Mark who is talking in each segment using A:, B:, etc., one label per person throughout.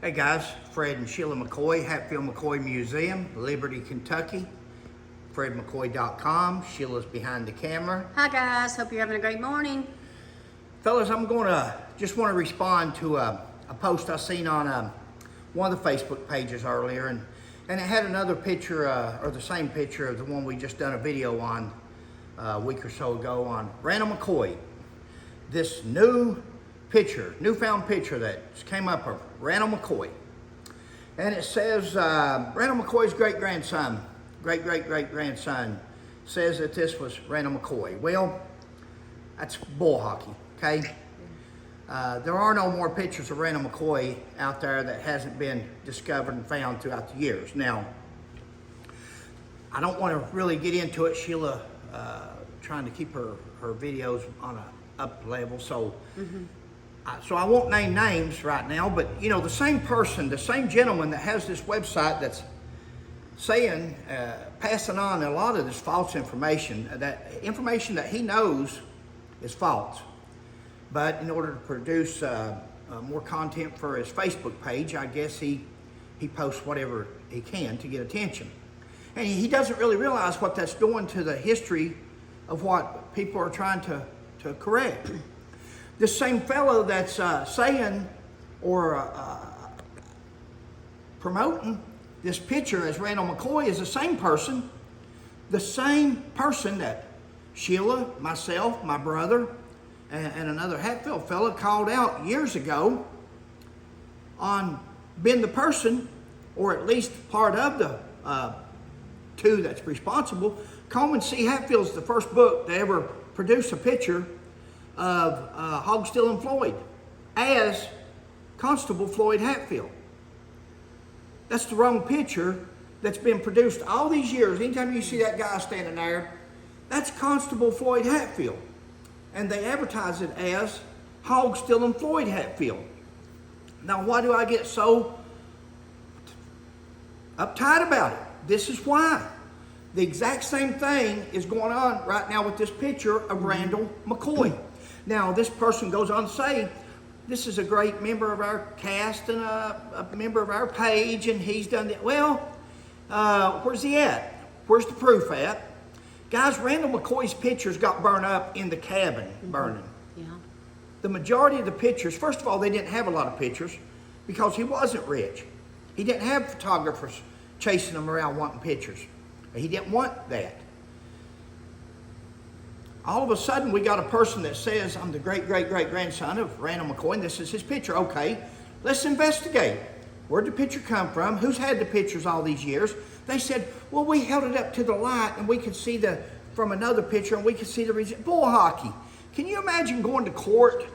A: Hey guys, Fred and Sheila McCoy, Hatfield McCoy Museum, Liberty, Kentucky. FredMcCoy.com. Sheila's behind the camera.
B: Hi guys, hope you're having a great morning.
A: Fellas, I'm just want to respond to a post I seen on one of the Facebook pages earlier, and it had another picture, or the same picture of the one we just done a video on a week or so ago on Randall McCoy. This newfound picture that came up of Randall McCoy. And it says, Randall McCoy's great-grandson says that this was Randall McCoy. Well, that's bull hockey, okay? There are no more pictures of Randall McCoy out there that hasn't been discovered and found throughout the years. Now, I don't want to really get into it. Sheila trying to keep her videos on a up level, so so I won't name names right now, but you know, the same person, the same gentleman that has this website that's saying, passing on a lot of this false information, that information that he knows is false. But in order to produce more content for his Facebook page, I guess he posts whatever he can to get attention. And he doesn't really realize what that's doing to the history of what people are trying to correct. This same fellow that's saying or promoting this picture as Randall McCoy is the same person that Sheila, myself, my brother, and another Hatfield fellow called out years ago on being the person, or at least part of the two that's responsible. Coleman C. Hatfield's the first book to ever produce a picture of Hog Stealing Floyd as Constable Floyd Hatfield. That's the wrong picture that's been produced all these years. Anytime you see that guy standing there, that's Constable Floyd Hatfield. And they advertise it as Hog Stealing Floyd Hatfield. Now, why do I get so uptight about it? This is why. The exact same thing is going on right now with this picture of Randall McCoy. Now, this person goes on to say, this is a great member of our cast and a member of our page, and he's done that. Well, where's he at? Where's the proof at? Guys, Randall McCoy's pictures got burned up in the cabin, burning.
B: Yeah.
A: The majority of the pictures, first of all, they didn't have a lot of pictures because he wasn't rich. He didn't have photographers chasing him around wanting pictures. He didn't want that. All of a sudden, we got a person that says, I'm the great-great-great-grandson of Randall McCoy, and this is his picture. Okay, let's investigate. Where'd the picture come from? Who's had the pictures all these years? They said, well, we held it up to the light, and we could see from another picture, and we could see the reason. Bull hockey. Can you imagine going to court?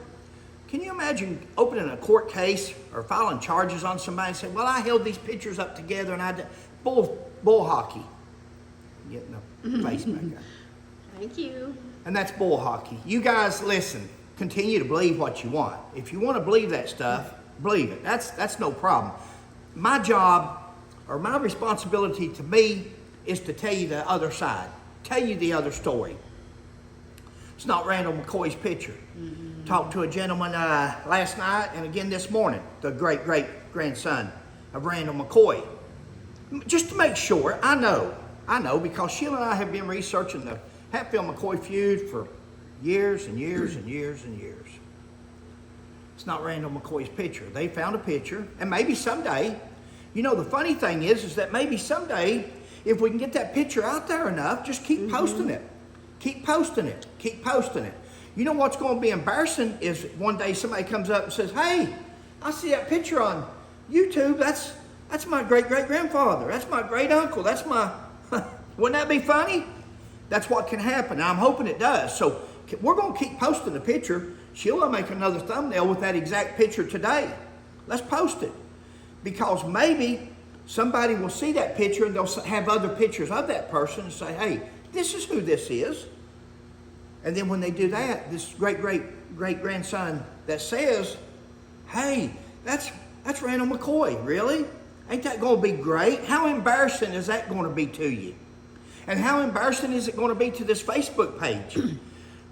A: Can you imagine opening a court case or filing charges on somebody and saying, well, I held these pictures up together, and I did. Bull hockey. Getting the face back up.
B: Thank you.
A: And that's bull hockey. You guys, listen, continue to believe what you want. If you want to believe that stuff, believe it. That's no problem. My job, or my responsibility to me, is to tell you the other side, tell you the other story. It's not Randall McCoy's picture. Talked to a gentleman last night and again this morning, the great-great-grandson of Randall McCoy. Just to make sure, I know, because Sheila and I have been researching the Hatfield McCoy feud for years and years and years and years. It's not Randall McCoy's picture. They found a picture, and maybe someday, you know, the funny thing is that maybe someday, if we can get that picture out there enough, just keep posting it. Keep posting it. Keep posting it. You know what's going to be embarrassing is one day somebody comes up and says, hey, I see that picture on YouTube. That's my great-great-grandfather. That's my great-uncle. That's my... Wouldn't that be funny? That's what can happen. I'm hoping it does. So we're going to keep posting the picture. Sheila make another thumbnail with that exact picture today. Let's post it. Because maybe somebody will see that picture and they'll have other pictures of that person and say, hey, this is who this is. And then when they do that, this great-great-great-grandson that says, hey, that's Randall McCoy, really? Ain't that going to be great? How embarrassing is that going to be to you? And how embarrassing is it going to be to this Facebook page?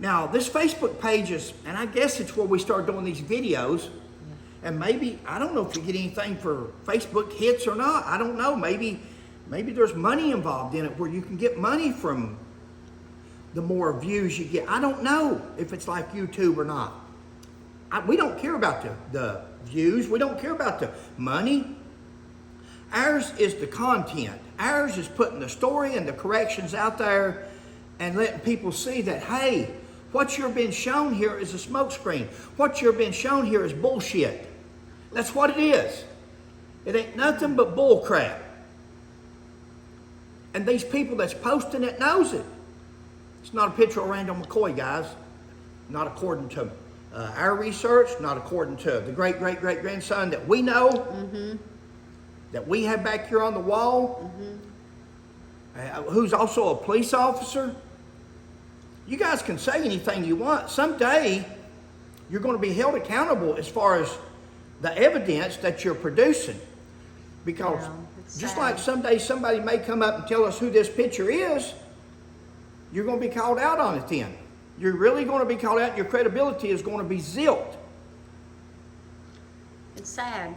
A: Now, this Facebook page is, and I guess it's where we start doing these videos, And maybe, I don't know if you get anything for Facebook hits or not. I don't know. Maybe there's money involved in it where you can get money from the more views you get. I don't know if it's like YouTube or not. We don't care about the views. We don't care about the money. Ours is the content. Ours is putting the story and the corrections out there and letting people see that, hey, what you're being shown here is a smokescreen. What you're being shown here is bullshit. That's what it is. It ain't nothing but bull crap. And these people that's posting it knows it. It's not a picture of Randall McCoy, guys. Not according to our research, not according to the great-great-great-grandson that we know, that we have back here on the wall, who's also a police officer. You guys can say anything you want. Someday, you're going to be held accountable as far as the evidence that you're producing. Because just like someday somebody may come up and tell us who this picture is, you're going to be called out on it then. You're really going to be called out and your credibility is going to be zilch.
B: It's sad.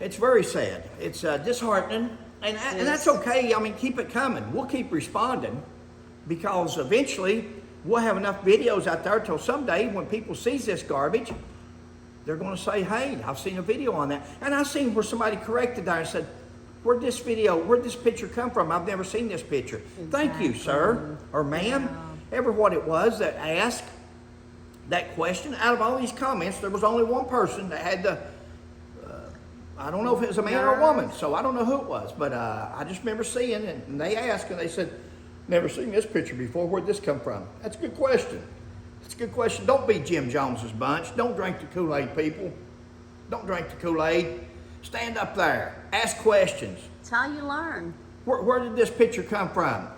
A: It's very sad. It's disheartening. And that's okay. I mean, keep it coming. We'll keep responding because eventually we'll have enough videos out there till someday when people sees this garbage, they're going to say, hey, I've seen a video on that. And I've seen where somebody corrected that and said, where'd this picture come from? I've never seen this picture.
B: Exactly.
A: Thank you, sir or ma'am. Ever what it was that asked that question. Out of all these comments, there was only one person that had the, I don't know if it was a man or a woman, so I don't know who it was. But I just remember seeing it, and they asked, and they said, never seen this picture before. Where'd this come from? That's a good question. That's a good question. Don't be Jim Jones's bunch. Don't drink the Kool-Aid, people. Don't drink the Kool-Aid. Stand up there. Ask questions.
B: It's how you learn.
A: Where did this picture come from?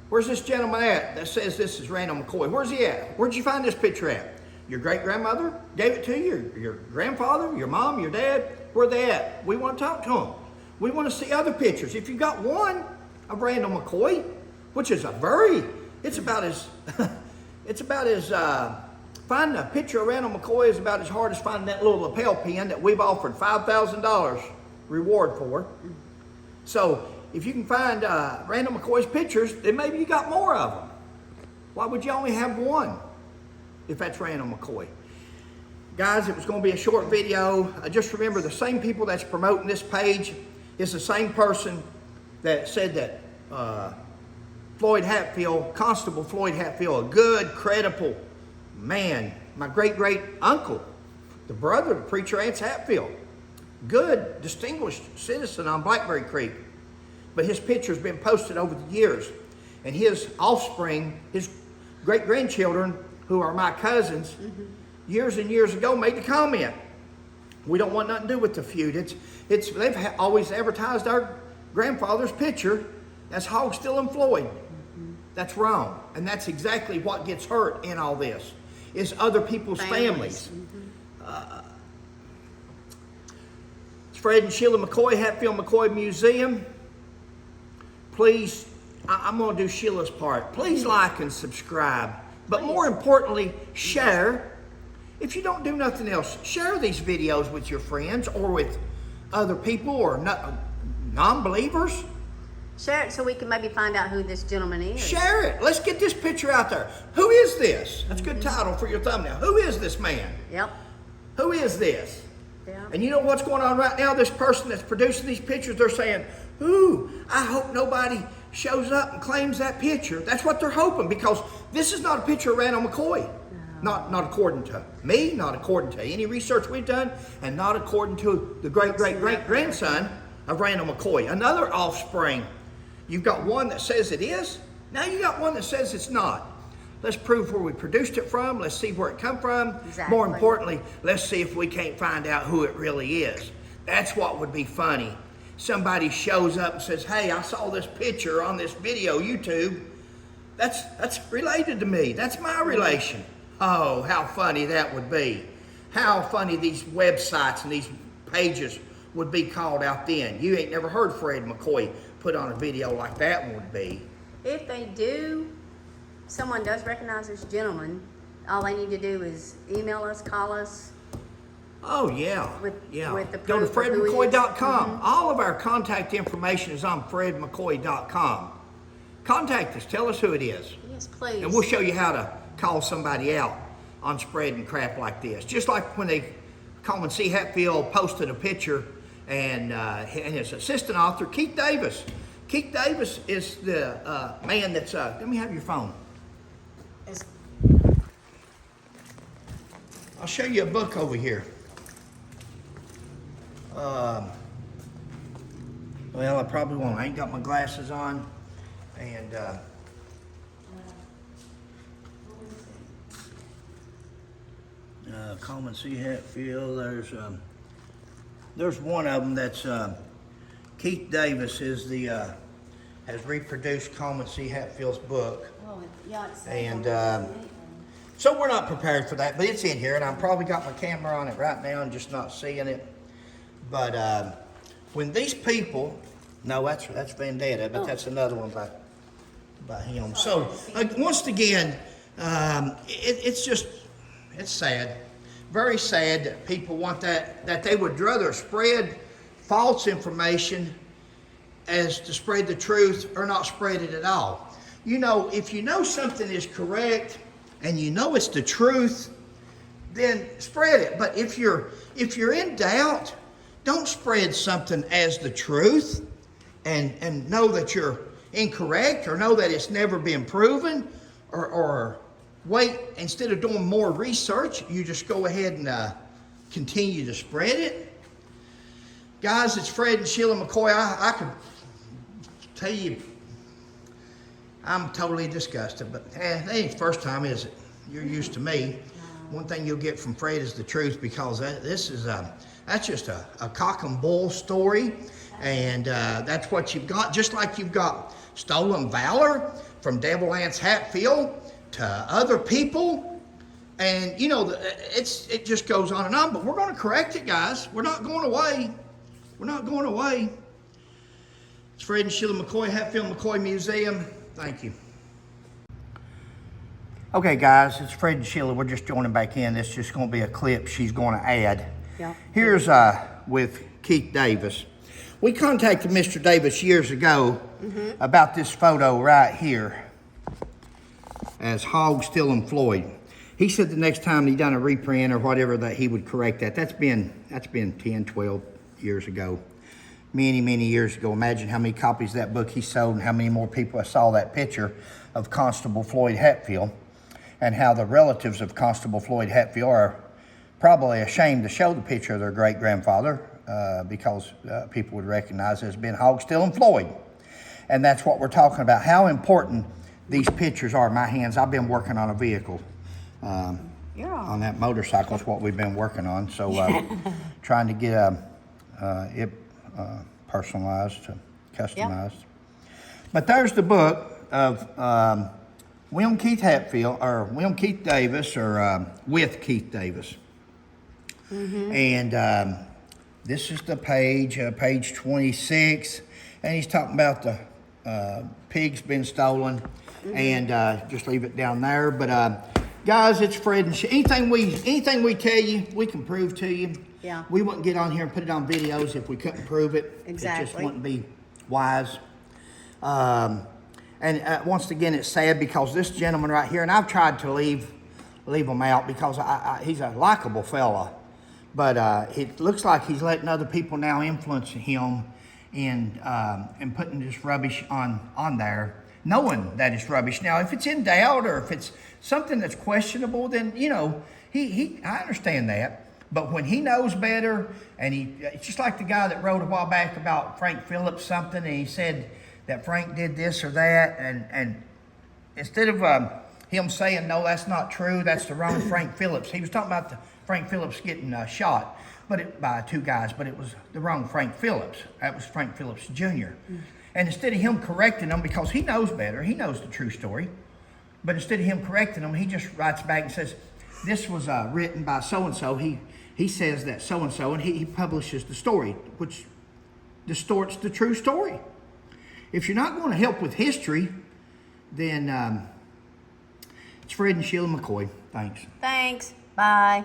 A: Where's this gentleman at that says this is Randall McCoy? Where's he at? Where'd you find this picture at? Your great-grandmother gave it to you? Your grandfather? Your mom? Your dad? Where they at? We want to talk to them. We want to see other pictures. If you got one of Randall McCoy, which is it's about as, finding a picture of Randall McCoy is about as hard as finding that little lapel pin that we've offered $5,000 reward for. So if you can find Randall McCoy's pictures, then maybe you got more of them. Why would you only have one if that's Randall McCoy? Guys, it was going to be a short video. Just remember, the same people that's promoting this page is the same person that said that Floyd Hatfield, Constable Floyd Hatfield, a good, credible man, my great-great-uncle, the brother of Preacher Ance Hatfield, good, distinguished citizen on Blackberry Creek. But his picture's been posted over the years. And his offspring, his great-grandchildren, who are my cousins, years and years ago made the comment, we don't want nothing to do with the feud. They've always advertised our grandfather's picture as Hog Still and Floyd. That's wrong. And that's exactly what gets hurt in all this, is other people's families. It's Fred and Sheila McCoy, Hatfield McCoy Museum. Please, I'm going to do Sheila's part. Please like and subscribe. But more importantly, share. If you don't do nothing else, share these videos with your friends or with other people or non-believers.
B: Share it so we can maybe find out who this gentleman is.
A: Share it. Let's get this picture out there. Who is this? That's a good title for your thumbnail. Who is this man?
B: Yep.
A: Who is this?
B: Yeah.
A: And you know what's going on right now? This person that's producing these pictures, they're saying, ooh, I hope nobody shows up and claims that picture. That's what they're hoping, because this is not a picture of Randall McCoy. No. Not according to me, not according to any research we've done, and not according to the great-great-great-grandson of Randall McCoy. Another offspring. You've got one that says it is. Now you got one that says it's not. Let's prove where we produced it from. Let's see where it come from.
B: Exactly.
A: More importantly, let's see if we can't find out who it really is. That's what would be funny. Somebody shows up and says, hey, I saw this picture on this video, YouTube. That's related to me. That's my relation. Oh, how funny that would be. How funny these websites and these pages would be called out then. You ain't never heard Fred McCoy put on a video like that one would be.
B: If they do, someone does recognize this gentleman, all they need to do is email us, call us,
A: Oh, yeah. Yeah.
B: with the
A: Go to
B: proof of who he is.
A: fredmccoy.com. All of our contact information is on fredmccoy.com. Contact us. Tell us who it is.
B: Yes, please.
A: And we'll show you how to call somebody out on spreading crap like this. Just like when they Coleman C. Hatfield posted a picture and his assistant author, Keith Davis. Keith Davis is the man that's, let me have your phone.
B: It's-
A: I'll show you a book over here. Well, I probably won't. I ain't got my glasses on. And Coleman C. Hatfield, there's one of them that's Keith Davis is the has reproduced Coleman C. Hatfield's book.
B: Oh, yeah, it's
A: And so we're not prepared for that, but it's in here, and I've probably got my camera on it right now and just not seeing it. But when these people, no, that's Vendetta, but that's another one by him. So once again, it's sad, very sad that people want that they would rather spread false information as to spread the truth or not spread it at all. You know, if you know something is correct and you know it's the truth, then spread it. But if you're in doubt, don't spread something as the truth and know that you're incorrect or know that it's never been proven or wait, instead of doing more research, you just go ahead and continue to spread it. Guys, it's Fred and Sheila McCoy. I could tell you, I'm totally disgusted, but that ain't the first time, is it? You're used to me. One thing you'll get from Fred is the truth, because this is that's just a cock and bull story, and that's what you've got. Just like you've got stolen valor from Devil Lance Hatfield to other people, and you know it just goes on and on. But we're going to correct it, guys. We're not going away. We're not going away. It's Fred and Sheila McCoy, Hatfield McCoy Museum. Thank you. Okay, guys, it's Fred and Sheila. We're just joining back in. It's just going to be a clip she's going to add.
B: Yeah.
A: Here's with Keith Davis. We contacted Mr. Davis years ago about this photo right here as Hogg, Still, and Floyd. He said the next time he done a reprint or whatever that he would correct that. That's been 10, 12 years ago. Many years ago. Imagine how many copies of that book he sold and how many more people saw that picture of Constable Floyd Hatfield, and how the relatives of Constable Floyd Hatfield are probably ashamed to show the picture of their great-grandfather because people would recognize it as being Hogg, Still, and Floyd. And that's what we're talking about, how important these pictures are in my hands. I've been working on a vehicle. On that motorcycle is what we've been working on. So trying to get it personalized, customized. Yep. But there's the book of William Keith Hatfield, or William Keith Davis, or with Keith Davis. And this is the page 26, and he's talking about the pigs been stolen, and just leave it down there. But guys, it's Fred and anything we tell you, we can prove to you.
B: Yeah.
A: We wouldn't get on here and put it on videos if we couldn't prove it.
B: Exactly.
A: It just wouldn't be wise. And once again, it's sad because this gentleman right here, and I've tried to leave him out because he's a likable fella, but it looks like he's letting other people now influence him in putting this rubbish on there, knowing that it's rubbish. Now, if it's in doubt or if it's something that's questionable, then you know I understand that. But when he knows better, and it's just like the guy that wrote a while back about Frank Phillips something, and he said that Frank did this or that, and instead of him saying, no, that's not true, that's the wrong Frank Phillips, he was talking about the Frank Phillips getting shot by two guys, but it was the wrong Frank Phillips. That was Frank Phillips Jr. And instead of him correcting them, because he knows better, he knows the true story, but instead of him correcting them, he just writes back and says, this was written by so-and-so. He says that so-and-so, and he publishes the story, which distorts the true story. If you're not going to help with history, then it's Fred and Sheila McCoy. Thanks.
B: Thanks. Bye.